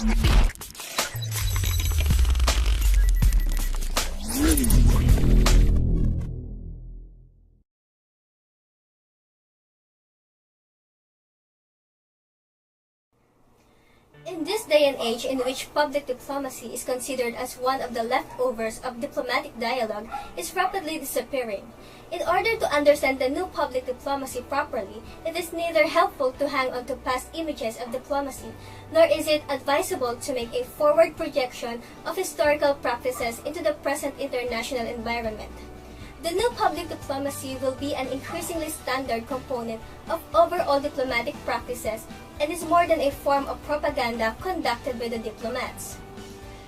In this day and age in which public diplomacy is considered as one of the leftovers of diplomatic dialogue is rapidly disappearing, in order to understand the new public diplomacy properly, it is neither helpful to hang on to past images of diplomacy, nor is it advisable to make a forward projection of historical practices into the present international environment. The new public diplomacy will be an increasingly standard component of overall diplomatic practices and is more than a form of propaganda conducted by the diplomats.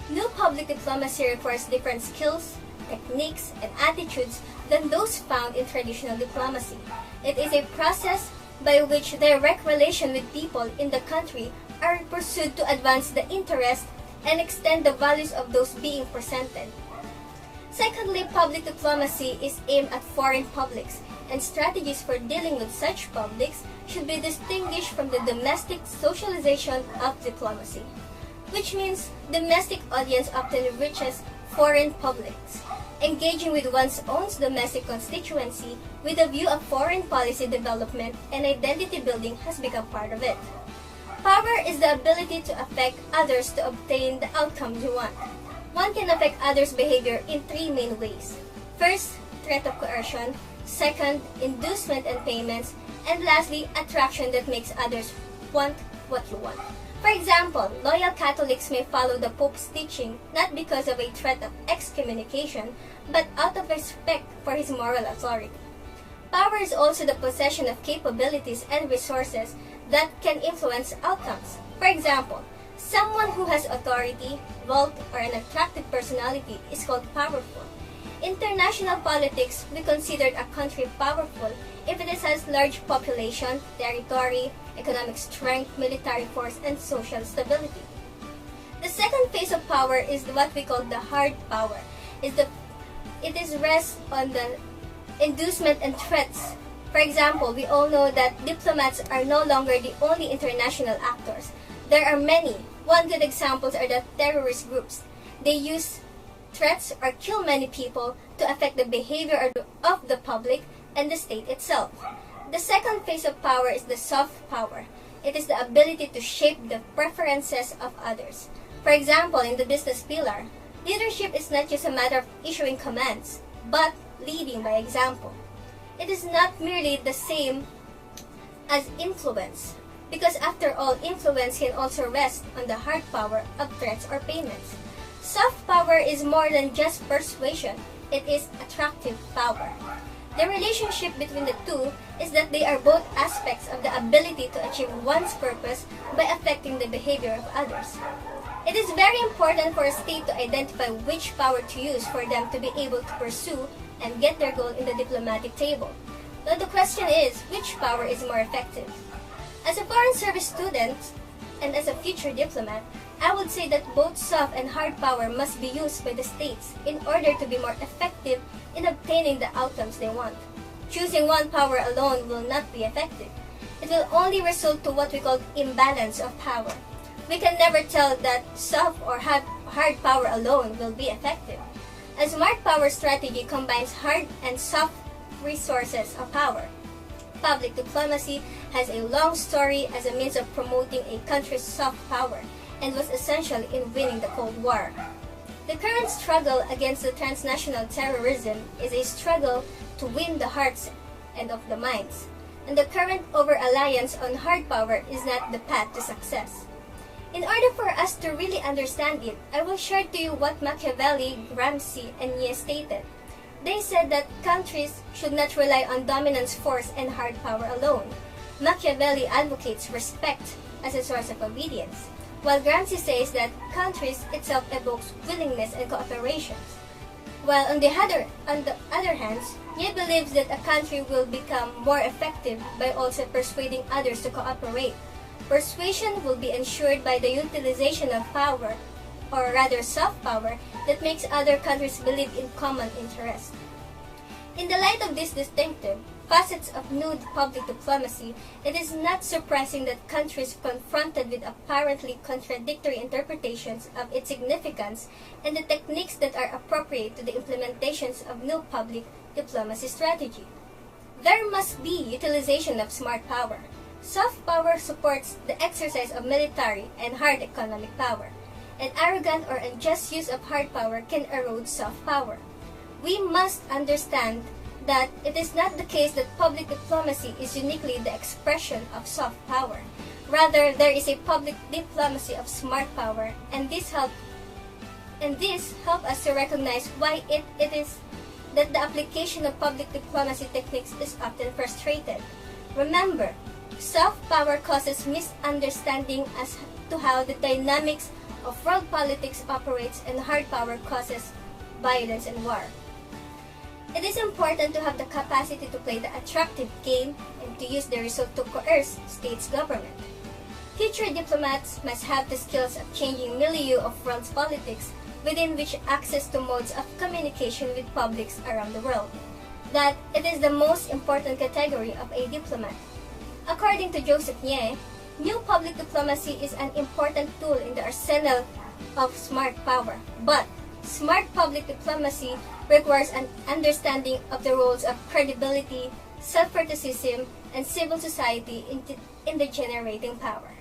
New public diplomacy requires different skills, techniques, and attitudes than those found in traditional diplomacy. It is a process by which direct relation with people in the country are pursued to advance the interest and extend the values of those being presented. Secondly, public diplomacy is aimed at foreign publics, and strategies for dealing with such publics should be distinguished from the domestic socialization of diplomacy, which means domestic audience often reaches foreign publics. Engaging with one's own domestic constituency with a view of foreign policy development and identity building has become part of it. Power is the ability to affect others to obtain the outcomes you want. One can affect others' behavior in three main ways. First, threat of coercion. Second, inducement and payments. And lastly, attraction that makes others want what you want. For example, loyal Catholics may follow the Pope's teaching not because of a threat of excommunication, but out of respect for his moral authority. Power is also the possession of capabilities and resources that can influence outcomes. For example, someone who has authority, wealth, or an attractive personality is called powerful. International politics, we consider a country powerful if it has large population, territory, economic strength, military force, and social stability. The second phase of power is what we call the hard power. It is rests on the inducement and threats. For example, we all know that diplomats are no longer the only international actors. There are many. One good example are the terrorist groups. They use threats or kill many people to affect the behavior of the public and the state itself. The second phase of power is the soft power. It is the ability to shape the preferences of others. For example, in the business pillar, leadership is not just a matter of issuing commands, but leading by example. It is not merely the same as influence, because after all, influence can also rest on the hard power of threats or payments. Soft power is more than just persuasion, it is attractive power. The relationship between the two is that they are both aspects of the ability to achieve one's purpose by affecting the behavior of others. It is very important for a state to identify which power to use for them to be able to pursue and get their goal in the diplomatic table. Now the question is, which power is more effective? As a foreign service student and as a future diplomat, I would say that both soft and hard power must be used by the states in order to be more effective in obtaining the outcomes they want. Choosing one power alone will not be effective. It will only result to what we call imbalance of power. We can never tell that soft or hard power alone will be effective. A smart power strategy combines hard and soft resources of power. Public diplomacy has a long story as a means of promoting a country's soft power and was essential in winning the Cold War. The current struggle against the transnational terrorism is a struggle to win the hearts and of the minds, and the current over-reliance on hard power is not the path to success. In order for us to really understand it, I will share to you what Machiavelli, Gramsci, and Nye stated. They said that countries should not rely on dominance force and hard power alone. Machiavelli advocates respect as a source of obedience, while Gramsci says that countries itself evokes willingness and cooperation. While on the other hand, Nye believes that a country will become more effective by also persuading others to cooperate. Persuasion will be ensured by the utilization of power, or rather soft power, that makes other countries believe in common interest. In the light of this distinctive, facets of new public diplomacy, it is not surprising that countries confronted with apparently contradictory interpretations of its significance and the techniques that are appropriate to the implementations of new public diplomacy strategy. There must be utilization of smart power. Soft power supports the exercise of military and hard economic power. An arrogant or unjust use of hard power can erode soft power. We must understand that it is not the case that public diplomacy is uniquely the expression of soft power. Rather, there is a public diplomacy of smart power, and this help us to recognize why it is that the application of public diplomacy techniques is often frustrated. Remember, soft power causes misunderstanding as to how the dynamics of world politics operates, and hard power causes violence and war. It is important to have the capacity to play the attractive game and to use the result to coerce states' government. Future diplomats must have the skills of changing milieu of world's politics, within which access to modes of communication with publics around the world. That it is the most important category of a diplomat. According to Joseph Nye, new public diplomacy is an important tool in the arsenal of smart power, but smart public diplomacy requires an understanding of the roles of credibility, self-criticism, and civil society in the generating power.